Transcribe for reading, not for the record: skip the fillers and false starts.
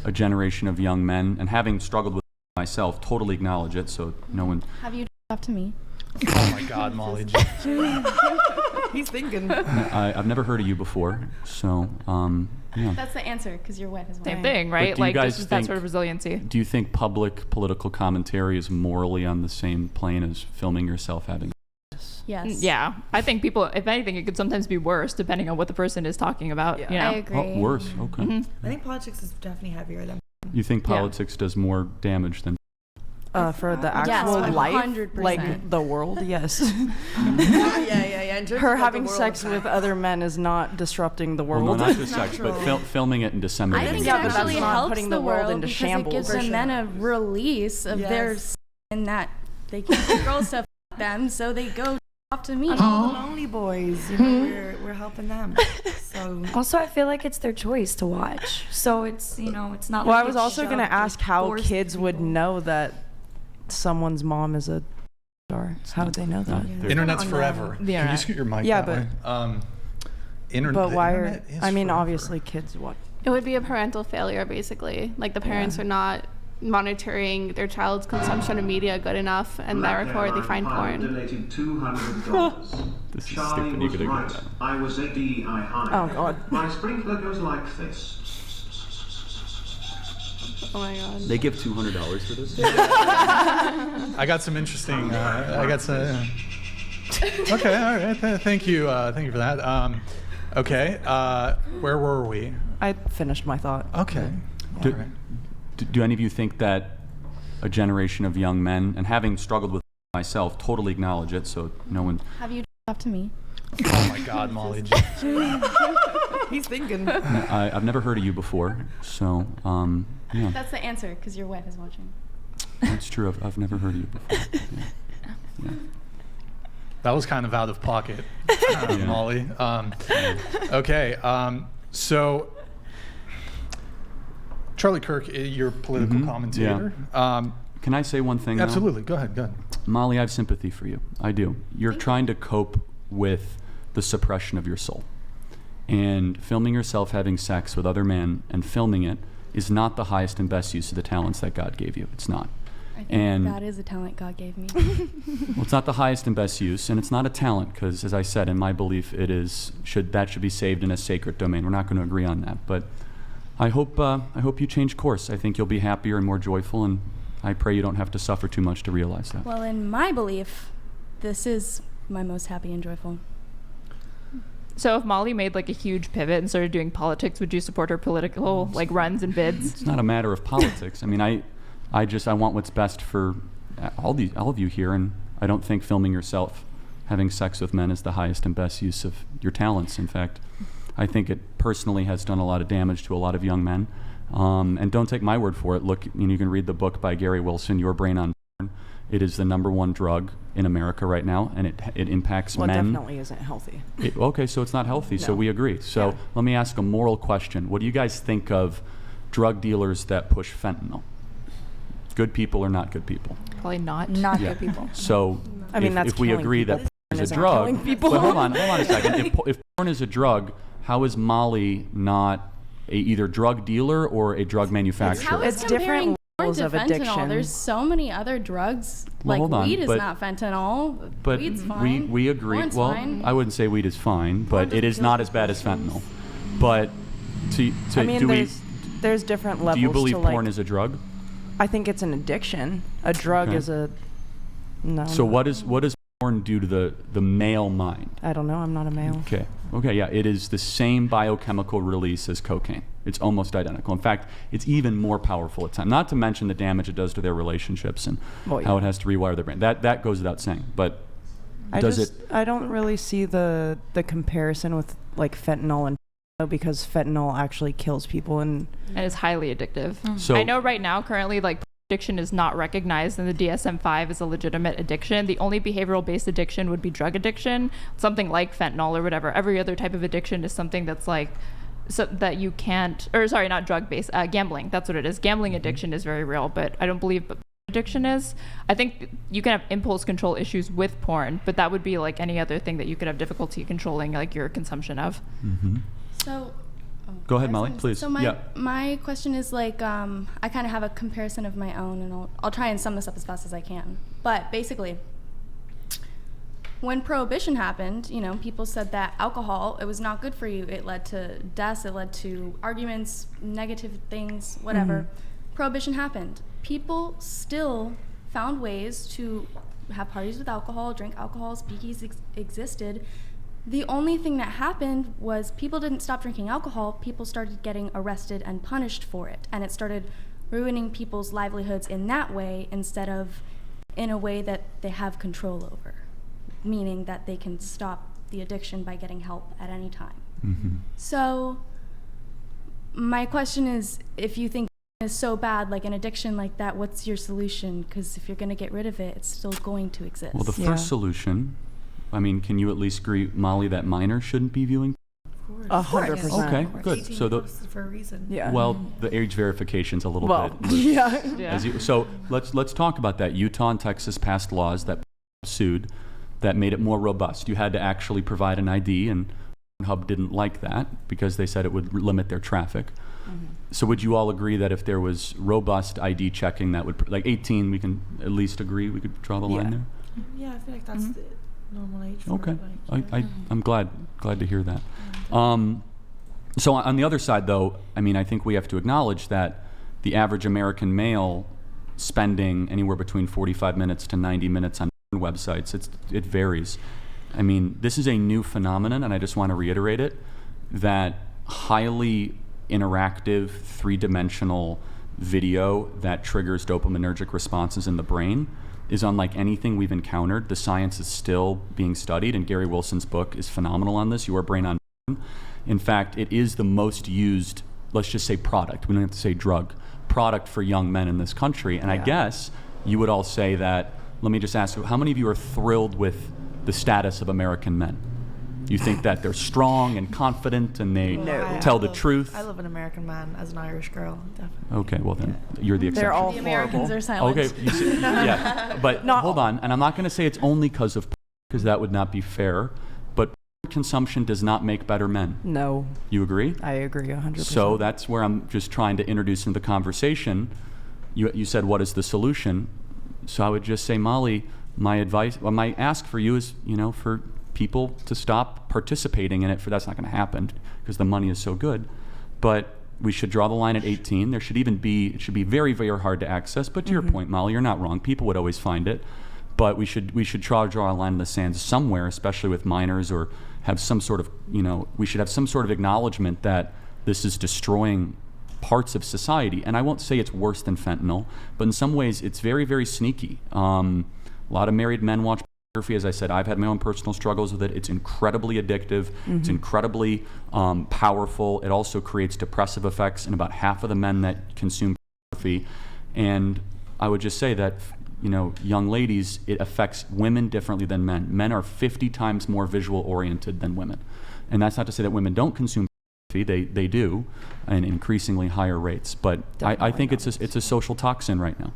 a generation of young men, and having struggled with myself, totally acknowledge it, so no one... Have you talked to me? Oh my God, Molly. He's thinking. I've never heard of you before, so yeah. That's the answer, because you're wet as well. Same thing, right? But do you Like, guys this is that think- sort of resiliency. Do you think public political commentary is morally on the same plane as filming yourself having... Yes. Yeah, I think people, if anything, it could sometimes be worse depending on what the person is talking about. Yeah. You know? I agree. Oh, worse, okay. Mhm. I think politics is definitely heavier than. You think Yeah. politics does more damage than... For the Yes, actual life, 100%. like the world, yes. yeah. In terms Her of, like, having the world sex with facts. other men is not disrupting the world. Well, no, not just sex, but filming it and I disseminating think it. it Yeah, but that's actually not helps putting the the world world into because shambles. it gives For the sure. men a release of their and that they can girl stuff them, so they go off to me. All the lonely boys, you know, we're helping them. So Also, I feel like it's their choice to watch. So it's, it's not Well, like I was it's also going shoved to or ask how forced kids would people. know that someone's mom is a star. How would they know that? Internet's forever. The Can you internet. scoot your mic Yeah, that way? Internet. But the why are, internet is I mean, forever. obviously kids watch. It would be a parental failure, basically. Like the parents are not monitoring their child's consumption of media good enough, and therefore they find porn. Donated $200. This is Charlie stupid, you was could ignore right. that. I was a DEI high. Oh, God. My sprinkler goes like this. Oh my god. They give $200 for this? I got some interesting. I got some. Okay, all right. Thank you for that. Okay, where were we? I finished my thought. Okay. Do- All right. Do any of you think that a generation of young men, and having struggled with myself, totally acknowledge it, so no one... Have you talked to me? Oh my God, Molly. he's thinking. I've never heard of you before, so yeah, That's the answer, because you're wet as watching. that's true. I've never heard of you before. Yeah. That was kind of out of pocket, Molly. Okay, so Charlie Kirk, you're a political commentator. Can I say one thing now? Absolutely. Go ahead. Molly, I have sympathy for you. I do. You're trying to cope with the suppression of your soul. And filming yourself having sex with other men and filming it is not the highest and best use of the talents that God gave you. It's not. I think And- that is a talent God gave me. Well, it's not the highest and best use, and it's not a talent, because, as I said, in my belief, that should be saved in a sacred domain. We're not going to agree on that, but I hope you change course. I think you'll be happier and more joyful, and I pray you don't have to suffer too much to realize that. Well, in my belief, this is my most happy and joyful. So if Molly made like a huge pivot and started doing politics, would you support her political like runs and bids? It's not a matter of politics. I mean, I want what's best for all of you here, and I don't think filming yourself having sex with men is the highest and best use of your talents. In fact, I think it personally has done a lot of damage to a lot of young men. And don't take my word for it. Look, you can read the book by Gary Wilson, Your Brain on Porn. It is the #1 drug in America right now, and it impacts Well, it men. definitely isn't healthy. Okay, so it's not healthy, so No. we agree. So let me ask a moral question. What do you guys think of drug dealers that push fentanyl? Good people or not good people? Probably not. Not Yeah. good people. So I mean, if, that's if we killing agree people. that porn is a isn't drug, killing people. but hold on a second. If porn is a drug, how is Molly not either drug dealer or a drug manufacturer? How is It's different comparing levels porn of to fentanyl? addiction. There's so many other drugs. Well, Like hold on, weed is but- not fentanyl. But Weed's fine. we agree. Porn's Well, fine. I wouldn't say weed is fine, but doesn't it is kill not as bad as fentanyl. But I mean, do we? there's different levels. Do you believe to, like, porn is a drug? I think it's an addiction. A drug Okay. is a. No. So what does porn do to the male mind? I don't know. I'm not a male. Okay, yeah, it is the same biochemical release as cocaine. It's almost identical. In fact, it's even more powerful at times. Not to mention the damage it does to their relationships and Well, yeah. how it has to rewire their brain. That goes without saying. But I does just, I don't really see the comparison with like fentanyl and because fentanyl actually kills people and And it's highly addictive. So I know right now, currently, like addiction is not recognized in the DSM-5 as a legitimate addiction. The only behavioral-based addiction would be drug addiction, something like fentanyl or whatever. Every other type of addiction is something that's like so that you can't, or sorry, not drug-based, gambling. That's what it is. Gambling addiction is very real, but I don't believe addiction is. I think you can have impulse control issues with porn, but that would be like any other thing that you could have difficulty controlling, like your consumption of. Mm-hmm. So Go ahead, Molly, please. So my question is like, I kind of have a comparison of my own, and I'll try and sum this up as fast as I can. But basically, when Prohibition happened, people said that alcohol, it was not good for you. It led to deaths, it led to arguments, negative things, whatever. Prohibition happened. People still found ways to have parties with alcohol, drink alcohol, speakeasies existed. The only thing that happened was people didn't stop drinking alcohol, people started getting arrested and punished for it. And it started ruining people's livelihoods in that way instead of in a way that they have control over, meaning that they can stop the addiction by getting help at any time. So my question is, if you think it's so bad, like an addiction like that, what's your solution? Because if you're going to get rid of it, it's still going to exist. Well, the first solution, I mean, can you at least agree, Molly, that minors shouldn't be viewing? 100%. Okay, good. So for a reason. well, the age verification's a little bit loose. So let's talk about that. Utah and Texas passed laws that sued that made it more robust. You had to actually provide an ID, and Hub didn't like that because they said it would limit their traffic. So would you all agree that if there was robust ID checking, that would, like 18, we can at least agree we could draw the line there? Yeah, I feel like that's the normal age for Okay, everybody. I'm glad to hear that. So on the other side, though, I mean, I think we have to acknowledge that the average American male spending anywhere between 45 minutes to 90 minutes on websites, it varies. I mean, this is a new phenomenon, and I just want to reiterate it, that highly interactive, three-dimensional video that triggers dopaminergic responses in the brain is unlike anything we've encountered. The science is still being studied, and Gary Wilson's book is phenomenal on this, Your Brain on Burn. In fact, it is the most used, let's just say product, we don't have to say drug, product for young men in this country. And I guess you would all say that, let me just ask you, how many of you are thrilled with the status of American men? You think that they're strong and confident and they tell the truth? I love an American man as an Irish girl, definitely. Okay, well then, you're the exception. They're all The Americans horrible. are silent. Okay, you see, but hold on, and I'm not going to say it's only because of, because that would not be fair, but consumption does not make better men. No, You agree? I agree 100%. So that's where I'm just trying to introduce into the conversation. You said, what is the solution? So I would just say, Molly, my advice, well, my ask for you is, for people to stop participating in it. That's not going to happen because the money is so good. But we should draw the line at 18. It should be very, very hard to access. But to your point, Molly, you're not wrong. People would always find it. But we should draw a line in the sand somewhere, especially with minors, or have some sort of, we should have some sort of acknowledgement that this is destroying parts of society. And I won't say it's worse than fentanyl, but in some ways it's very, very sneaky. A lot of married men watch pornography. As I said, I've had my own personal struggles with it. It's incredibly addictive. It's incredibly powerful. It also creates depressive effects in about half of the men that consume pornography. And I would just say that, young ladies, it affects women differently than men. Men are 50 times more visual oriented than women. And that's not to say that women don't consume pornography. They do, in increasingly higher rates. But I think it's a social toxin right now.